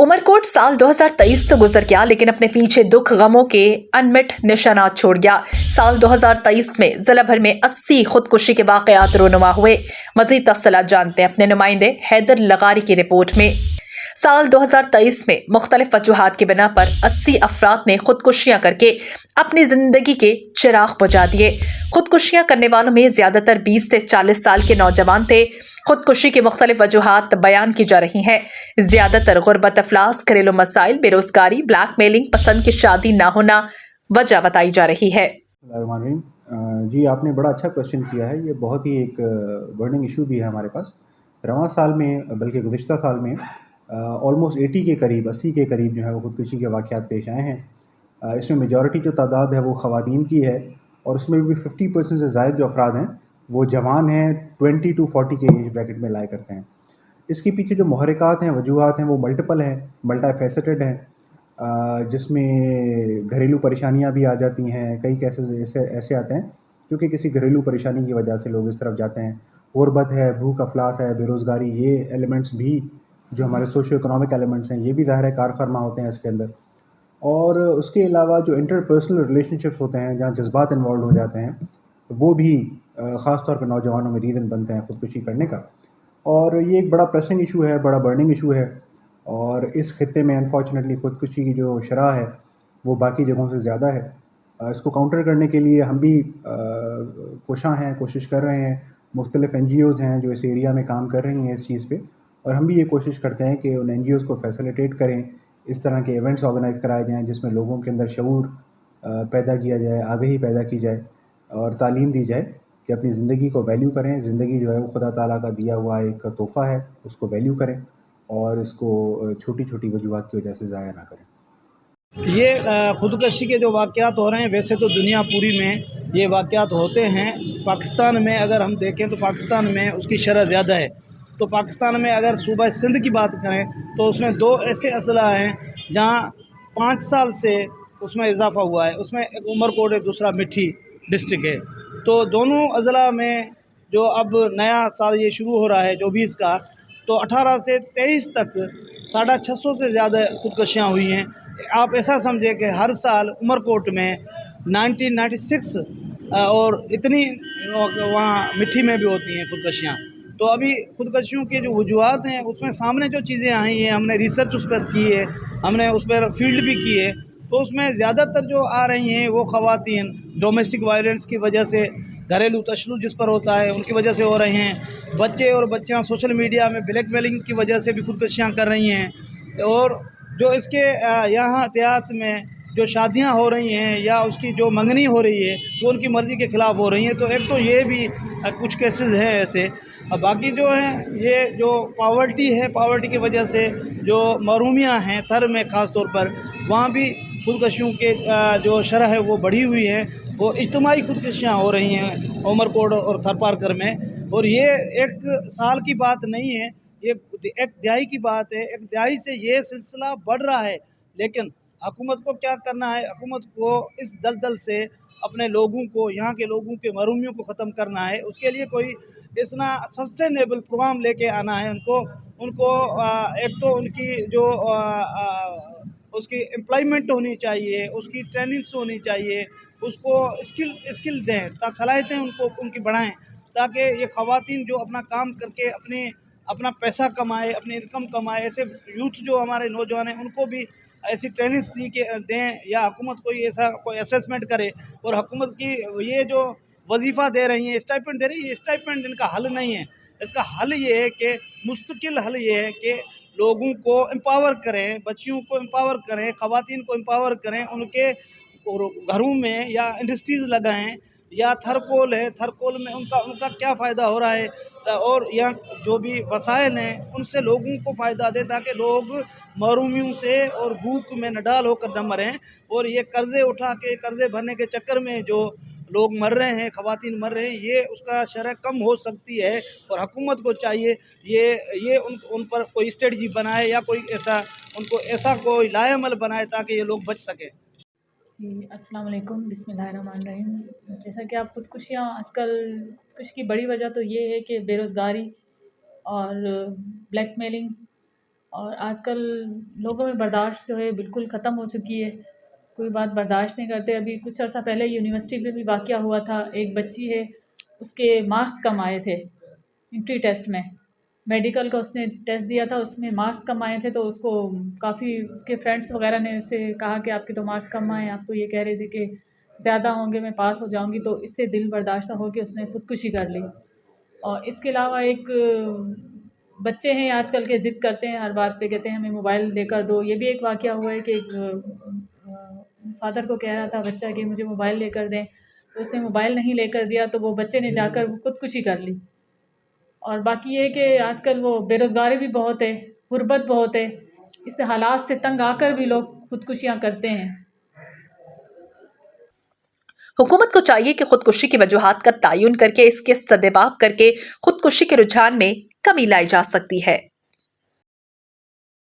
उमरकोट साल 2023 तो गुजर गया, लेकिन अपने पीछे दुख गमों के अनमिट निशानात छोड़ गया। साल 2023 में जिला भर में 80 खुदकुशी के वाकयात रोनुमा हुए। मजीद तफसीलात जानते हैं अपने नुमाइंदे हैदर लगारी की रिपोर्ट में। साल 2023 में मुख्तलिफ वजूहात की बिना पर 80 अफराद ने खुदकुशियां करके अपनी जिंदगी के चिराग बुझा दिए। खुदकुशियां करने वालों में ज्यादातर 20 से 40 साल के नौजवान थे। खुदकुशी की मुख्तलिफ वजूहात बयान की जा रही हैं। ज्यादातर गुर्बत, अफलास, घरेलू मसाइल, बेरोजगारी, ब्लैकमेलिंग, पसंद की शादी ना होना वजह बताई जा रही है। जी, आपने बड़ा अच्छा क्वेश्चन किया है। ये बहुत ही एक बर्निंग इशू भी है हमारे पास। रवां साल में, बल्कि गुज़िश्ता साल में ऑलमोस्ट 80 के करीब, 80 के करीब जो है वो खुदकुशी के वाक़यात पेश आए हैं। इसमें मेजॉरिटी जो तादाद है वो ख़वातीन की है, और उसमें भी 50% से ज़ायद जो अफराद हैं वो जवान हैं, 20 टू 40 के एज ब्रैकेट में लाया करते हैं। इसके पीछे जो मुहर्रिकात हैं, वजूहात हैं, वो मल्टीपल हैं, मल्टी फैसेटेड हैं, जिसमें घरेलू परेशानियां भी आ जाती हैं। कई केसेस ऐसे ऐसे आते हैं क्योंकि किसी घरेलू परेशानी की वजह से लोग इस तरफ जाते हैं। गुर्बत है, भूख अफलास है, बेरोज़गारी, ये एलिमेंट्स भी जो हमारे सोशो इकोनॉमिक एलिमेंट्स हैं, ये भी ज़ाहिर है कार फरमा होते हैं इसके अंदर। और उसके अलावा जो इंटरपर्सनल रिलेशनशिप्स होते हैं, जहाँ जज्बात इन्वॉल्व हो जाते हैं, वो भी ख़ास तौर पे नौजवानों में रीज़न बनते हैं ख़ुदकुशी करने का। और ये एक बड़ा प्रेसिंग इशू है, बड़ा बर्निंग इशू है। और इस खित्ते में अनफॉर्चुनेटली ख़ुदकुशी की जो शरह है वो बाकी जगहों से ज़्यादा है। इसको काउंटर करने के लिए हम भी कोशां हैं, कोशिश कर रहे हैं। मुख्तलिफ़ NGOs हैं जो इस एरिया में काम कर रही हैं इस चीज़ पे, और हम भी ये कोशिश करते हैं कि उन NGOs को फैसिलिटेट करें, इस तरह के इवेंट्स ऑर्गेनाइज़ कराए जाएँ जिसमें लोगों के अंदर शऊर पैदा किया जाए, आगाही पैदा की जाए और तालीम दी जाए कि अपनी ज़िंदगी को वैल्यू करें। ज़िंदगी जो है वो खुदा ताला का दिया हुआ एक तोहफ़ा है, उसको वैल्यू करें और इसको छोटी-छोटी वजूहात की वजह से ज़ाया ना करें। ये ख़ुदकुशी के जो वाक़यात हो रहे हैं, वैसे तो दुनिया पूरी में ये वाक़यात होते हैं। पाकिस्तान में अगर हम देखें तो पाकिस्तान में उसकी शरह ज़्यादा है। तो पाकिस्तान में अगर सूबा सिंध की बात करें तो उसमें 2 ऐसे अज़ला हैं जहाँ 5 साल से उसमें इजाफ़ा हुआ है। उसमें एक उमरकोट है, दूसरा मिठी डिस्ट्रिक्ट है। तो दोनों अज़ला में जो अब नया साल ये शुरू हो रहा है 24 का, तो 18 से 23 तक 650 से ज़्यादा ख़ुदकुशियाँ हुई हैं। आप ऐसा समझें कि हर साल उमरकोट में 1996 और इतनी वहाँ मिट्टी में भी होती हैं ख़ुदकुशियाँ। तो अभी ख़ुदकुशियों के जो वजूहात हैं उसमें सामने जो चीज़ें आई हैं, हमने रिसर्च उस पर की है, हमने उस पर फील्ड भी की है। तो उसमें ज़्यादातर जो आ रही हैं वो ख़वातीन डोमेस्टिक वायलेंस की वजह से, घरेलू तशद्दुद जिस पर होता है उनकी वजह से हो रही हैं। बच्चे और बच्चियाँ सोशल मीडिया में ब्लैकमेलिंग की वजह से भी ख़ुदकुशियाँ कर रही हैं। और जो इसके यहाँ देहात में जो शादियाँ हो रही हैं या उसकी जो मंगनी हो रही है वो उनकी मर्ज़ी के ख़िलाफ़ हो रही हैं। तो एक तो ये भी कुछ केसेस हैं ऐसे। बाकी जो हैं ये जो पॉवर्टी है, पॉवर्टी की वजह से जो महरूमियाँ हैं थर में ख़ास तौर पर, वहाँ भी ख़ुदकुशियों के जो शरह है वो बढ़ी हुई है। वो इज्तिमाई ख़ुदकुशियाँ हो रही हैं उमरकोट और थर पारकर में। और ये एक साल की बात नहीं है, ये एक दिहाई की बात है। एक दिहाई से ये सिलसिला बढ़ रहा है। लेकिन हुकूमत को क्या करना है? हुकूमत को इस दलदल से अपने लोगों को, यहाँ के लोगों के महरूमियों को ख़त्म करना है। उसके लिए कोई इतना सस्टेनेबल प्रोग्राम लेके आना है उनको। उनको एक तो उनकी जो उसकी एम्प्लॉयमेंट होनी चाहिए, उसकी ट्रेनिंग्स होनी चाहिए, उसको स्किल दें, सलाहियतें उनको उनकी बढ़ाएँ, ताकि ये ख़वातीन जो अपना काम करके अपना पैसा कमाए, अपनी इनकम कमाए। ऐसे यूथ जो हमारे नौजवान हैं उनको भी ऐसी ट्रेनिंग्स दी के दें, या हुकूमत कोई ऐसा कोई असेसमेंट करे। और हुकूमत की ये जो वजीफ़ा दे रही है, स्टाइपेंड दे रही है, स्टाइपेंड इनका हल नहीं है। इसका हल ये है कि मुस्तकिल हल ये है कि लोगों को एम्पावर करें, बच्चियों को एम्पावर करें, ख़वातीन को एम्पावर करें, उनके घरों में या इंडस्ट्रीज़ लगाएँ। या थरकोल है, थरकोल में उनका उनका क्या फ़ायदा हो रहा है, और यहाँ जो भी वसाइल हैं उनसे लोगों को फ़ायदा दें, ताकि लोग महरूमियों से और भूख में नडाल होकर न मरें। और ये कर्ज़े उठा के, कर्ज़े भरने के चक्कर में जो लोग मर रहे हैं, ख़वातीन मर रहे हैं, ये उसका शरह कम हो सकती है। और हुकूमत को चाहिए ये उन पर कोई स्ट्रेटजी बनाए, या कोई ऐसा उनको ऐसा कोई लाएअमल बनाए ताकि ये लोग बच सकें। अस्सलाम वालेकुम, बिस्मिल्लाहिर्रहमानिर्रहीम। जैसा कि आप खुदकुशियाँ आजकल, खुदकुशी की बड़ी वजह तो ये है कि बेरोज़गारी और ब्लैकमेलिंग اور آج کل لوگوں میں برداشت جو ہے بالکل ختم ہو چکی ہے، کوئی بات برداشت نہیں کرتے۔ ابھی کچھ عرصہ پہلے یونیورسٹی میں بھی واقعہ ہوا تھا، ایک بچی ہے، اس کے مارکس کم آئے تھے انٹری ٹیسٹ میں، میڈیکل کا اس نے ٹیسٹ دیا تھا، اس میں مارکس کم آئے تھے، تو اس کو کافی اس کے فرینڈس وغیرہ نے اسے کہا کہ آپ کے تو مارکس کم آئے ہیں، آپ تو یہ کہہ رہے تھے کہ زیادہ ہوں گے میں پاس ہو جاؤں گی، تو اس سے دل برداشتہ ہو کے اس نے خودکشی کر لی۔ اور اس کے علاوہ ایک بچے ہیں آج کل کے ضد کرتے ہیں، ہر بات پہ کہتے ہیں ہمیں موبائل دے کر دو۔ یہ بھی ایک واقعہ ہوا ہے کہ ایک فادر کو کہہ رہا تھا بچہ کہ مجھے موبائل لے کر دیں، تو اس نے موبائل نہیں لے کر دیا، تو وہ بچے نے جا کر خودکشی کر لی۔ اور باقی یہ کہ آج کل وہ بے روزگاری بھی بہت ہے، غربت بہت ہے، اس حالات سے تنگ آ کر بھی لوگ خودکشیاں کرتے ہیں۔ حکومت کو چاہیے کہ خودکشی کی وجوہات کا تعین کر کے اس کے سدباب کر کے خودکشی کے رجحان میں کمی لائی جا سکتی ہے۔